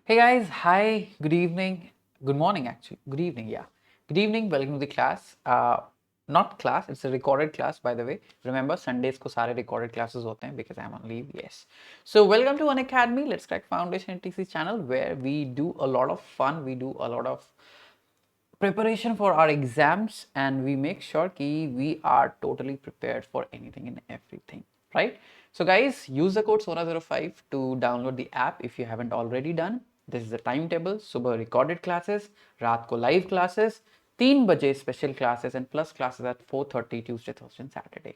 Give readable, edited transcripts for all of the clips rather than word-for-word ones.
Hey guys, hi, good evening, good morning actually, good evening, yeah. Good evening, welcome to the class. Not class, it's a recorded class by the way. Remember, Sundays ko sare recorded classes hote hain because I'm on leave, yes. So welcome to Unacademy, Let's Crack Foundation NTSE channel where we do a lot of fun, we do a lot of preparation for our exams and we make sure ki we are totally prepared for anything and everything, right? So guys, use the code Sona05 to download the app if you haven't already done. This is the timetable. Subah recorded classes, raat ko live classes, 3 बजे special classes and plus classes at 4:30 Tuesday, Thursday and Saturday.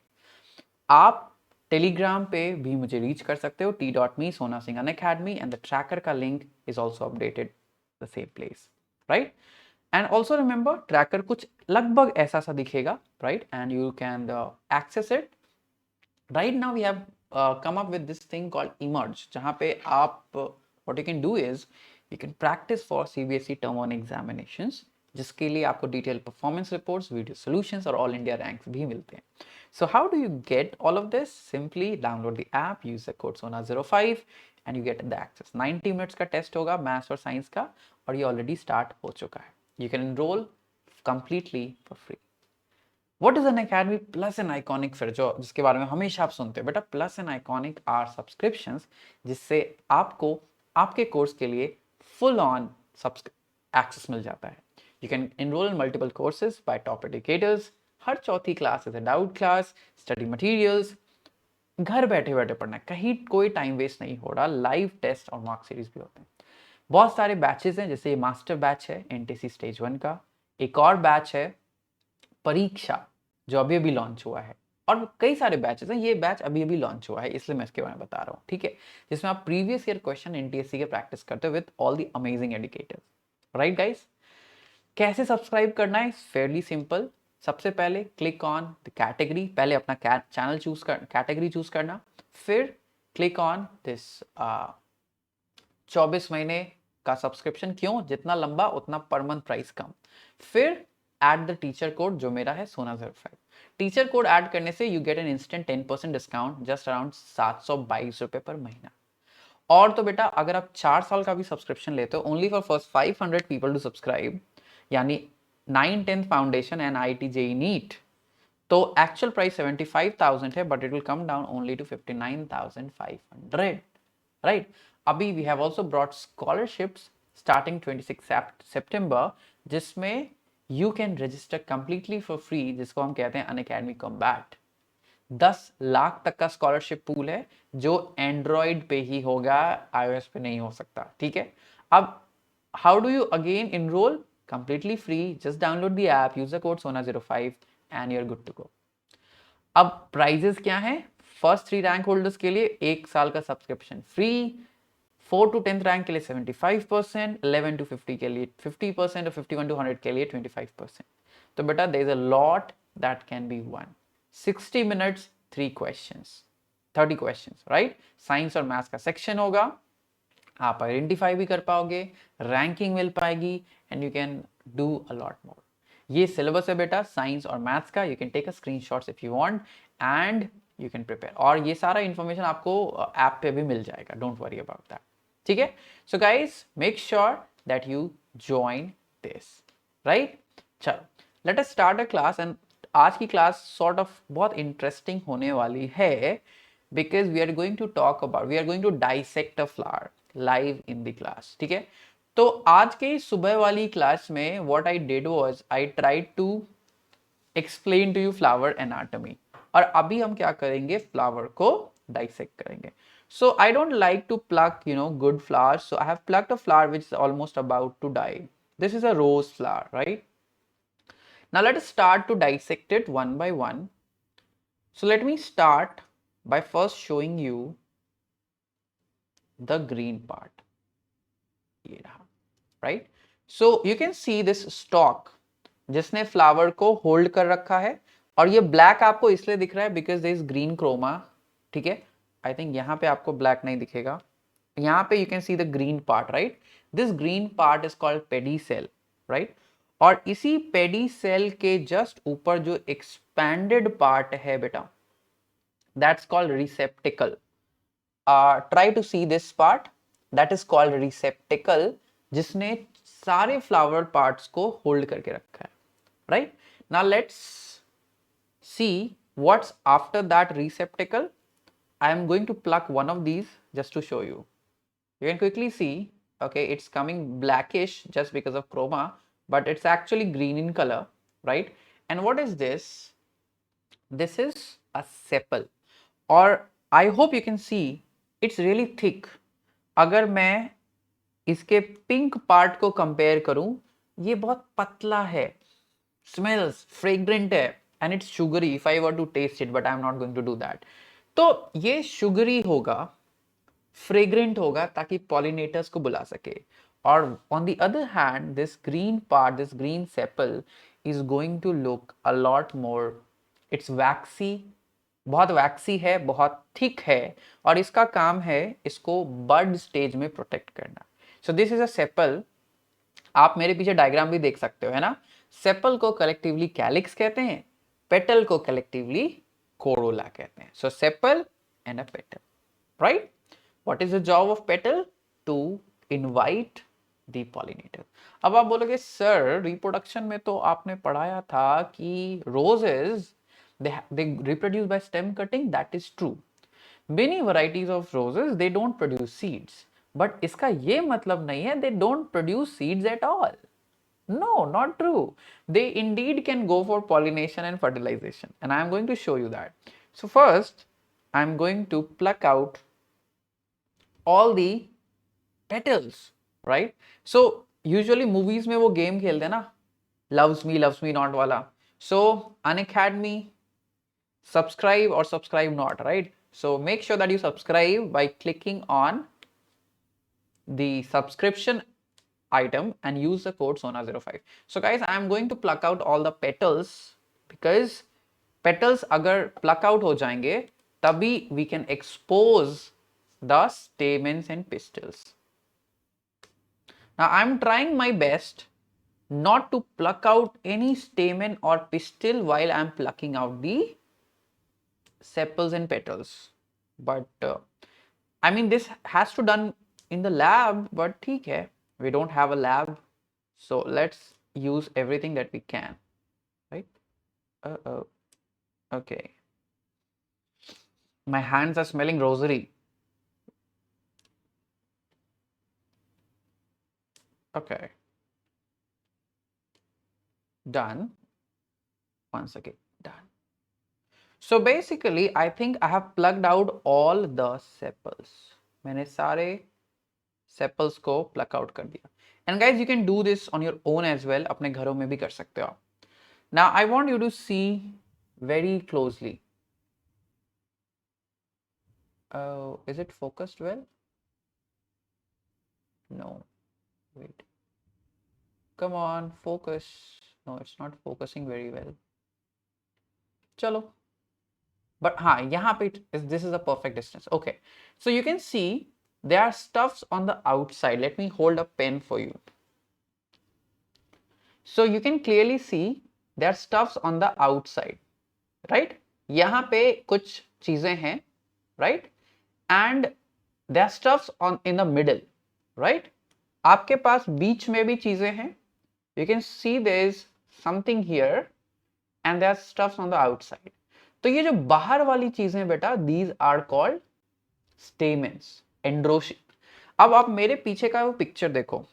आप Telegram पे भी मुझे reach कर सकते हो t.me Sona Singh Unacademy and the tracker का link is also updated the same place, right? And also remember tracker कुछ लगभग ऐसा सा दिखेगा, right? And you can access it. Right now we have come up with this thing called emerge जहाँ पे आप what you can do is you can practice for CBSE term 1 examinations जिसके लिए आपको detailed performance reports, video solutions और all India ranks भी मिलते हैं. So how do you get all of this? Simply download the app, use the code SONA05 and you get the access. 90 minutes का test होगा maths और science का और ये ऑलरेडी स्टार्ट हो चुका है. You can enroll completely for free. What is an academy plus an iconic फिर जो जिसके बारे में हमेशा आप सुनते हैं बेटा plus and iconic are subscriptions जिससे आपको आपके कोर्स के लिए फुल ऑन एक्सेस मिल जाता है. You can enrol in multiple courses by top educators. हर चौथी class is a doubt class, study materials, घर बैठे बैठे पढ़ना है, कहीं कोई टाइम वेस्ट नहीं हो रहा. लाइव टेस्ट और मार्क सीरीज भी होते हैं. बहुत सारे बैचेस हैं जैसे ये मास्टर बैच है एनटीसी स्टेज 1 का. एक और बैच है परीक्षा जो अभी अभी लॉन्च हुआ है और कई सारे बैचेस हैं. ये बैच अभी अभी लॉन्च हुआ है इसलिए मैं इसके बारे में बता रहा हूँ, ठीक है? जिसमें आप प्रीवियस ईयर क्वेश्चन एनटीएससी के प्रैक्टिस करते हो with all the amazing educators, right guys? कैसे सब्सक्राइब करना है? Fairlie simple. सबसे पहले क्लिक ऑन द कैटेगरी. पहले अपना चैनल चूज कर कैटेगरी चूज करना, फिर क्लिक ऑन दिस 24 महीने का सब्सक्रिप्शन. क्यों? जितना लंबा उतना पर मंथ प्राइस कम. फिर ऐड द टीचर कोड जो मेरा है Sona05. टीचर कोड ऐड करने से you get an instant 10% discount just around 722 रुपए पर महीना. और तो बेटा अगर आप 4 साल का भी सब्सक्रिप्शन लेते हो only for first 500 people to subscribe यानी 9th-10th foundation and IIT JEE NEET तो एक्चुअल प्राइस 75,000 है but it will come down only to 59,500, right? अभी we have also brought scholarships starting 26 सितंबर जिसमें you can register completely for free जिसको हम कहते हैं अनअकैडमी कॉम्बैट. 10 लाख तक का स्कॉलरशिप पूल है जो एंड्रॉइड पे ही होगा, iOS पे नहीं हो सकता, ठीक है? अब how do you again enroll? Completely free. Just download the app, use the code SONA05 and you are good to go. अब प्राइजेस क्या हैं? फर्स्ट 3 रैंक होल्डर्स के लिए 1 साल का subscription free, 4 to 10th rank के लिए 75%, 11 to 50 के लिए 50% और 51 to 100 के लिए 25%. तो बेटा there is a lot that can be won. 60 minutes 3 questions, 30 questions, right? Science और मैथ्स का सेक्शन होगा, आप आइडेंटिफाई भी कर पाओगे, रैंकिंग मिल पाएगी and you can do a lot more. ये सिलेबस है बेटा साइंस और मैथ्स का. You can take a screenshots if you want and you can prepare. और ये सारा इंफॉर्मेशन आपको ऐप पे भी मिल जाएगा, डोंट वरी अबाउट दैट, ठीक है? So guys make sure that you join this, right? चलो let us start a class. And आज की क्लास सॉर्ट ऑफ बहुत इंटरेस्टिंग होने वाली है because we are going to dissect a flower live in the class, ठीक है? तो आज के सुबह वाली क्लास में what I did was I tried to explain to you flower anatomy और अभी हम क्या करेंगे? फ्लावर को डाइसेक्ट करेंगे. So I don't like to pluck, good flowers. So I have plucked a flower which is almost about to die. This is a rose flower, right? Now let us start to dissect it one by one. So let me start by first showing you the green part. Right? So you can see this stalk जिसने flower को hold कर रखा है और ये black आपको इसलिए दिख रहा है because there is green chroma, ठीक है? आई थिंक यहाँ पे आपको ब्लैक नहीं दिखेगा. यहाँ पे you can see the green part, right? This green part is called pedicel, right? और इसी पेडी सेल के जस्ट ऊपर जो एक्सपैंडेड पार्ट है बेटा that's called receptacle. Try to see this part. That is called receptacle, जिसने सारे flower parts को होल्ड करके रखा है, right? Now let's see what's after that receptacle. I am going to pluck one of these just to show you. You can quickly see, okay, it's coming blackish just because of chroma, but it's actually green in color, right? And what is this? This is a sepal, or I hope you can see it's really thick. अगर मैं इसके pink part को compare करूं, ये बहुत पतला है, smells fragrant है, and it's sugary if I were to taste it, but I'm not going to do that. तो ये शुगरी होगा, फ्रेग्रेंट होगा, ताकि पॉलिनेटर्स को बुला सके. और on the other hand this green part, this green sepal is going to look a lot more, it's waxy, बहुत वैक्सी है, बहुत थिक है, और इसका काम है इसको बड स्टेज में प्रोटेक्ट करना. So this is a sepal. आप मेरे पीछे डायग्राम भी देख सकते हो, है ना? सेपल को कलेक्टिवली कैलिक्स कहते हैं, पेटल को कलेक्टिवली कोरोला कहते हैं. So sepal and a petal, right? What is the job of petal? To invite the pollinator. अब आप बोलोगे सर रिप्रोडक्शन में तो आपने पढ़ाया था कि roses they reproduce by stem cutting. That is true. Many varieties of roses they don't produce seeds. But इसका ये मतलब नहीं है they don't produce seeds at all. No, not true. They indeed can go for pollination and fertilization, and I am going to show you that. So first I am going to pluck out all the petals, right? So usually movies में वो game खेलते हैं ना, loves me not वाला. So Unacademy, subscribe or subscribe not, right? So make sure that you subscribe by clicking on the subscription item and use the code Sona05. So guys, I am going to pluck out all the petals, because petals अगर pluck out हो जाएंगे तभी we can expose the stamens and pistils. Now I'm trying my best not to pluck out any stamen or pistil while I'm plucking out the sepals and petals. But I mean this has to done in the lab, but ठीक है, we don't have a lab, so let's use everything that we can, right? Okay, my hands are smelling rosary. Okay, done. Once again, done. So basically I think I have plucked out all the sepals. मैंने सारे sepals को pluck out कर दिया. And guys, you can do this on your own as well. अपने घरों में भी कर सकते हो आप. Now I want you to see very closely. Is it focused well? No. Wait. Come on, focus. No, it's not focusing very well. चलो. But हाँ, यहाँ पे this is a perfect distance. Okay. So you can see there are stuffs on the outside. Let me hold a pen for you. So you can clearly see there are stuffs on the outside, right? यहाँ पे कुछ चीजें हैं, right? And there are stuffs on in the middle, right? आपके पास बीच में भी चीजें हैं. You can see there is something here and there are stuffs on the outside. तो ये जो बाहर वाली चीजें बेटा, these are called stamens, androecium. अब आप मेरे पीछे का वो पिक्चर देखो.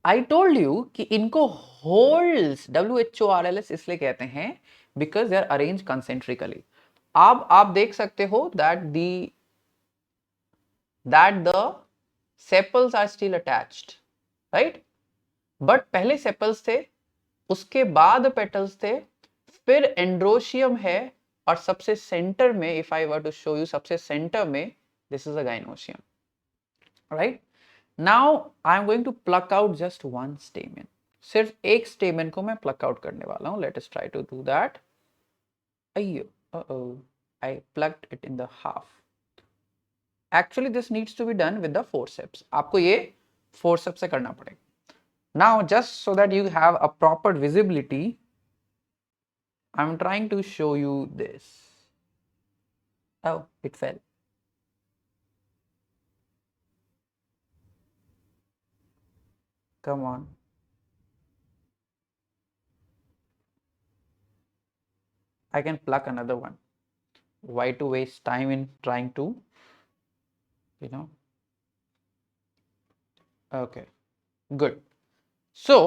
I told you कि इनको होल्स, WHORLS इसलिए कहते हैं because they are arranged concentrically. अब आप देख सकते हो that the sepals are still attached, right? But पहले sepals थे, उसके बाद petals थे, फिर एंड्रोशियम है, और सबसे सेंटर में, if I were to show you, सबसे सेंटर में this is a gynoecium, right? Now I am going to pluck out just one stamen. सिर्फ एक stamen को मैं pluck out करने वाला हूँ. Let us try to do that. अय्यो, I plucked it in the half. Actually this needs to be done with the forceps. आपको ये forceps से करना पड़ेगा. Now just so that you have a proper visibility, I'm trying to show you this. Oh, it fell. Come on. I can pluck another one. Why to waste time in trying to, you know? Okay, good. So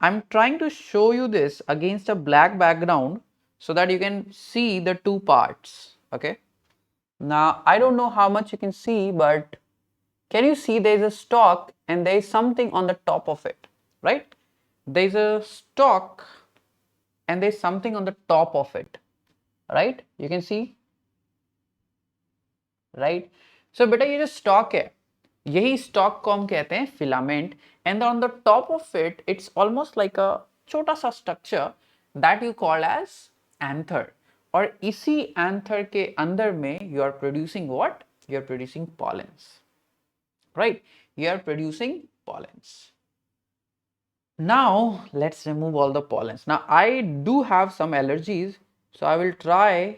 I'm trying to show you this against a black background so that you can see the two parts. Okay. Now I don't know how much you can see, but can you see there is a stalk and there is something on the top of it, right? There is a stalk and there is something on the top of it, right? You can see, right? So beta ये जो stalk है, यही stalk को हम कहते हैं filament, and on the top of it, it's almost like a छोटा सा structure that you call as anther. और इसी anther के अंदर में you are producing what? You are producing pollens, right? You are producing pollens. Now let's remove all the pollens. Now I do have some allergies, so I will try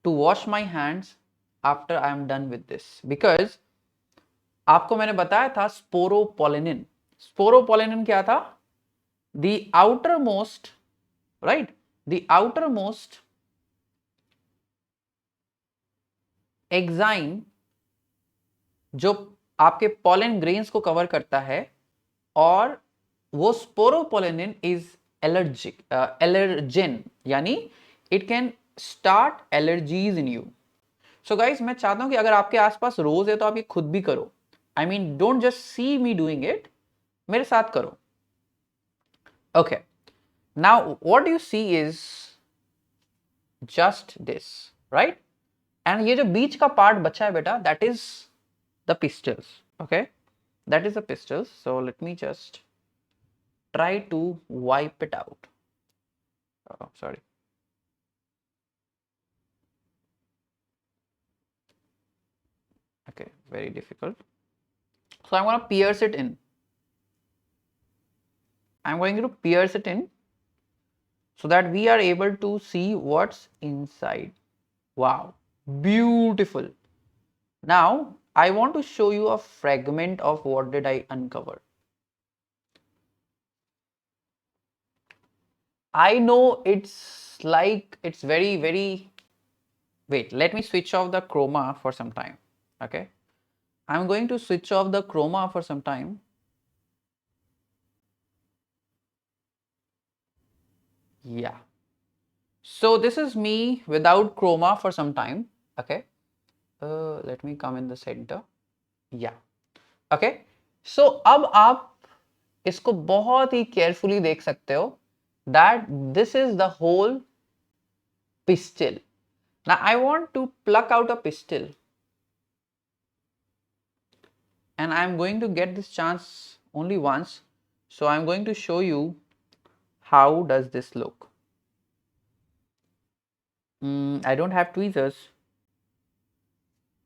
to wash my hands after I am done with this, because आपको मैंने बताया था sporopollenin. Sporopollenin क्या था? The outermost, right? The outermost enzyme जो आपके pollen grains को cover करता है, और वो स्पोरोपोलिनिन इज एलर्जिक एलर्जेन, यानी it can start allergies in you. So guys मैं चाहता हूं कि अगर आपके आसपास रोज है तो आप ये खुद भी करो. I mean don't just see me doing it, मेरे साथ करो. Okay, now what you see is just this, right? And ये जो बीच का पार्ट बचा है बेटा, that is the pistils. Okay, that is the pistils. So let me just try to wipe it out. Oh, sorry. Okay, very difficult. So I'm going to pierce it in. I'm going to pierce it in so that we are able to see what's inside. Wow, beautiful. Now I want to show you a fragment of what did I uncover. I know it's like, it's very, wait, let me switch off the chroma for some time. Okay, I'm going to switch off the chroma for some time. Yeah, so this is me without chroma for some time. Okay, let me come in the center. Yeah, okay, so अब आप इसको बहुत ही carefully देख सकते हो that this is the whole pistil. Now I want to pluck out a pistil, and I'm going to get this chance only once, so I'm going to show you how does this look. I don't have tweezers,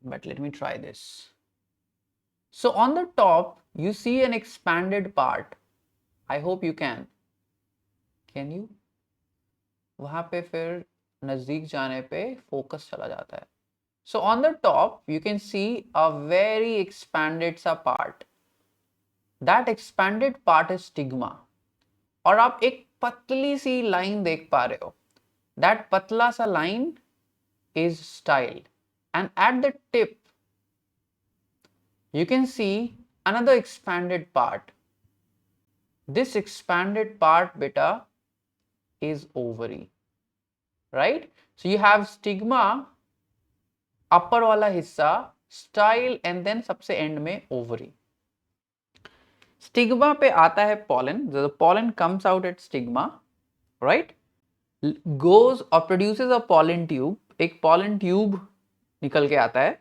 but let me try this. So on the top you see an expanded part. I hope you can you? वहां पे फिर नजदीक जाने पे focus चला जाता है. So on the top you can see a very expanded sa part. That expanded part is stigma. और आप एक पतली सी लाइन देख पा रहे हो. That पतला सा line is styled, and at the tip you can see another expanded part. This expanded part beta is ovary, right? So you have stigma, upper वाला हिस्सा, style, and then सबसे end में ovary. Stigma पे आता है pollen. The pollen comes out at stigma, right? Goes or produces a pollen tube. एक pollen tube निकल के आता है.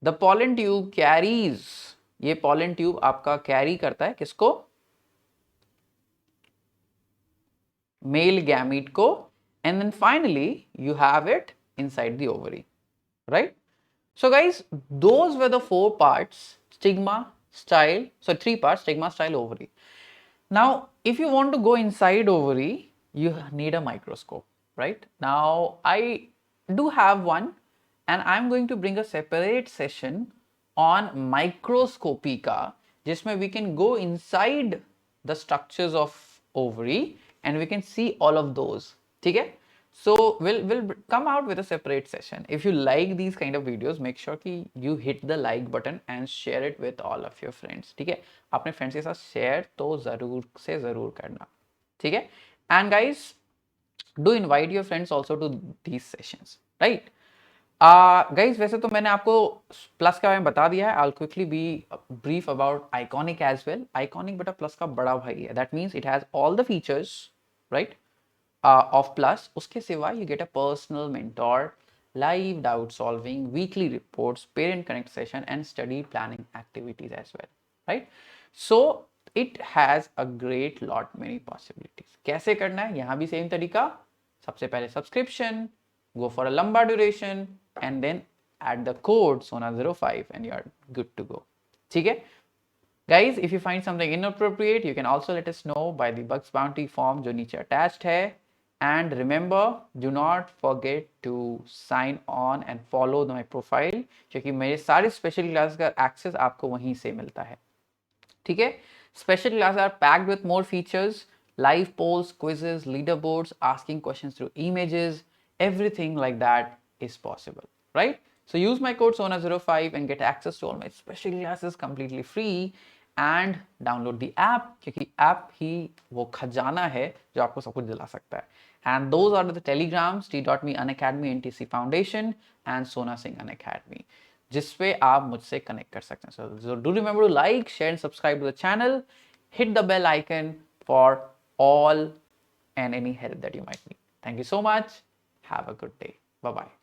The pollen tube carries, ये pollen tube आपका carry करता है किसको? Male gamete को, and then finally you have it inside the ovary, right? So guys, those were the 4 parts: stigma, style, so 3 parts: stigma, style, ovary. Now if you want to go inside ovary, you need a microscope, right? Now I do have one, and I'm going to bring a separate session on microscopy ka, जिसमें we can go inside the structures of ovary and we can see all of those. ठीक है? So we'll come out with a separate session. If you like these kind of videos, make sure कि you hit the like button and share it with all of your friends. ठीक है? अपने friends के साथ share तो ज़रूर से ज़रूर करना. ठीक है? And guys, do invite your friends also to these sessions, right? Guys वैसे तो मैंने आपको प्लस का बारे में बता दिया है. I will quickly be brief about iconic as well. Iconic बेटा प्लस का बड़ा भाई है. That means it has all the features, right, of plus. उसके सिवा you get a personal mentor, live doubt solving, weekly reports, parent connect session and study planning activities as well, right. So it has a great lot many possibilities. कैसे करना है यहाँ भी same तरीका. सबसे पहले subscription, go for a lumbar duration and then add the code Sona05 and you are good to go. ठीक है? Guys, if you find something inappropriate, you can also let us know by the Bugs Bounty form जो नीचे attached है. And remember, do not forget to sign on and follow my profile क्योंकि मेरे सारे special class का access आपको वहीं से मिलता है. ठीक है? Special classes are packed with more features, live polls, quizzes, leaderboards, asking questions through images, everything like that is possible, right? So use my code Sona05 and get access to all my special classes completely free and download the app क्योंकि app ही वो खजाना है जो आपको सब कुछ दिला सकता है. And those are the telegrams, t.me, Unacademy, NTSE Foundation and Sona Singh Unacademy जिस पे आप मुझसे कनेक्ट कर सकते हैं. So do remember to like, share and subscribe to the channel. Hit the bell icon for all and any help that you might need. Thank you so much. Have a good day. Bye-bye.